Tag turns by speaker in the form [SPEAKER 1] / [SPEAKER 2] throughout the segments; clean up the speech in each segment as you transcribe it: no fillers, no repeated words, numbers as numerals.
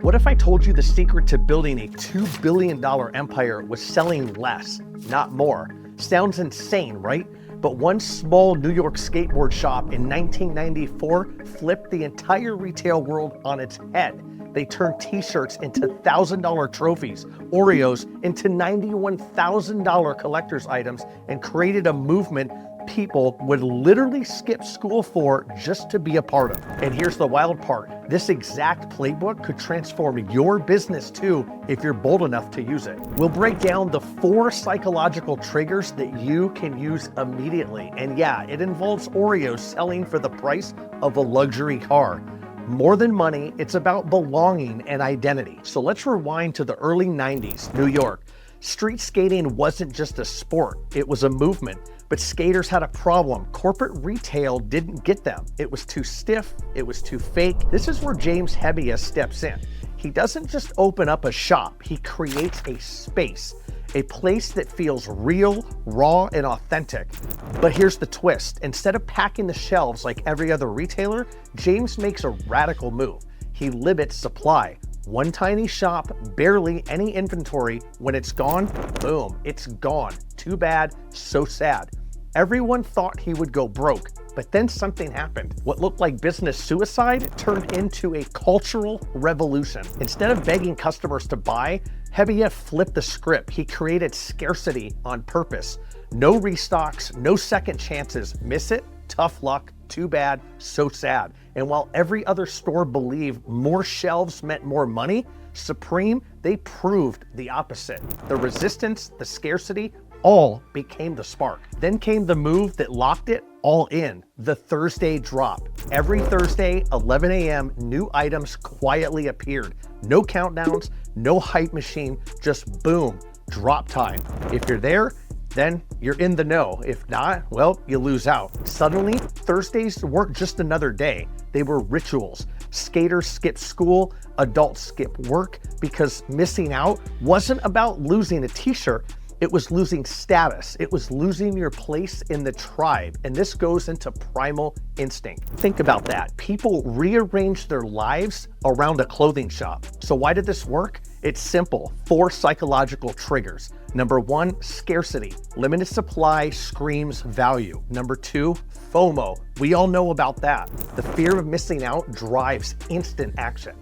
[SPEAKER 1] What if I told you the secret to building a $2 billion empire was selling less, not more? Sounds insane, right? But one small New York skateboard shop in 1994 flipped the entire retail world on its head. They turned t-shirts into $1,000 trophies, Oreos into $91,000 collector's items, and created a movement people would literally skip school for just to be a part of. And here's the wild part. This exact playbook could transform your business too if you're bold enough to use it. We'll break down the 4 psychological triggers that you can use immediately. And yeah, it involves Oreos selling for the price of a luxury car. More than money, it's about belonging and identity. So let's rewind to the early 90s, New York. Street skating wasn't just a sport, it was a movement. But skaters had a problem. Corporate retail didn't get them. It was too stiff, it was too fake. This is where James Hebbius steps in. He doesn't just open up a shop, he creates a space. A place that feels real, raw, and authentic. But here's the twist. Instead of packing the shelves like every other retailer, James makes a radical move. He limits supply. One tiny shop, barely any inventory. When it's gone, boom, it's gone. Too bad, so sad. Everyone thought he would go broke, but then something happened. What looked like business suicide turned into a cultural revolution. Instead of begging customers to buy, Hebbius flipped the script. He created scarcity on purpose. No restocks, no second chances. Miss it? Tough luck. Too bad, so sad. And while every other store believed more shelves meant more money, Supreme, they proved the opposite. The resistance, the scarcity, all became the spark. Then came the move that locked it all in, the Thursday drop. Every Thursday, 11 a.m., new items quietly appeared. No countdowns, no hype machine, just boom, drop time. If you're there, then you're in the know. If not, well, you lose out. Suddenly, Thursdays weren't just another day. They were rituals. Skaters skipped school, adults skipped work, because missing out wasn't about losing a t-shirt. It was losing status. It was losing your place in the tribe. And this goes into primal instinct. Think about that. People rearranged their lives around a clothing shop. So why did this work? It's simple. 4 psychological triggers. Number 1, scarcity. Limited supply screams value. Number 2, FOMO. We all know about that. The fear of missing out drives instant action.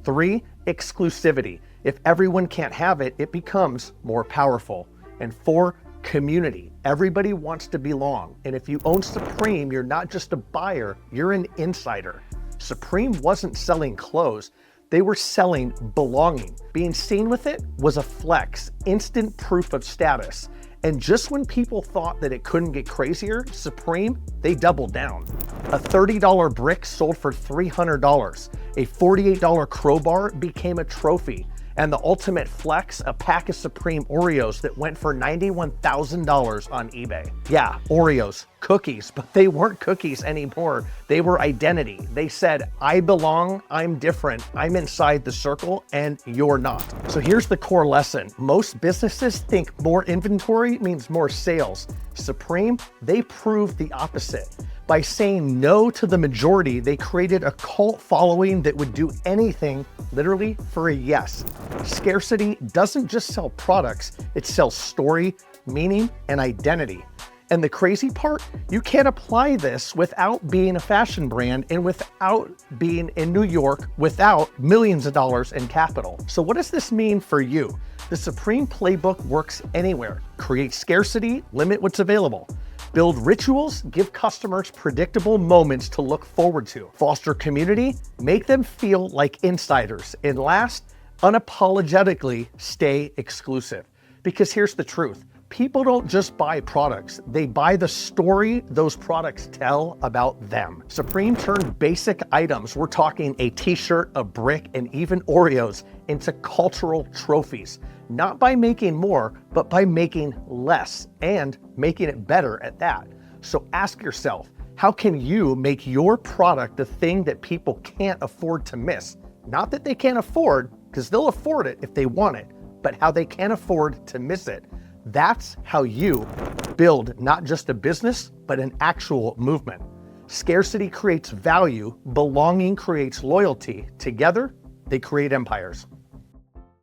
[SPEAKER 1] 3, exclusivity. If everyone can't have it, it becomes more powerful. And 4, community. Everybody wants to belong. And if you own Supreme, you're not just a buyer, you're an insider. Supreme wasn't selling clothes, they were selling belonging. Being seen with it was a flex, instant proof of status. And just when people thought that it couldn't get crazier, Supreme, they doubled down. A $30 brick sold for $300. A $48 crowbar became a trophy. And the ultimate flex, a pack of Supreme Oreos that went for $91,000 on eBay. Yeah, Oreos, cookies, but they weren't cookies anymore. They were identity. They said, I belong, I'm different, I'm inside the circle, and you're not. So here's the core lesson. Most businesses think more inventory means more sales. Supreme, they proved the opposite. By saying no to the majority, they created a cult following that would do anything, literally, for a yes. Scarcity doesn't just sell products, it sells story, meaning, and identity. And the crazy part, you can't apply this without being a fashion brand and without being in New York, without millions of dollars in capital. So what does this mean for you? The Supreme playbook works anywhere. Create scarcity, limit what's available. Build rituals, give customers predictable moments to look forward to. Foster community, make them feel like insiders. And last, unapologetically stay exclusive. Because here's the truth. People don't just buy products, they buy the story those products tell about them. Supreme turned basic items, we're talking a t-shirt, a brick, and even Oreos, into cultural trophies. Not by making more, but by making less and making it better at that. So ask yourself, how can you make your product the thing that people can't afford to miss? Not that they can't afford, because they'll afford it if they want it, but how they can't afford to miss it. That's how you build not just a business, but an actual movement. Scarcity creates value, belonging creates loyalty. Together, They create empires.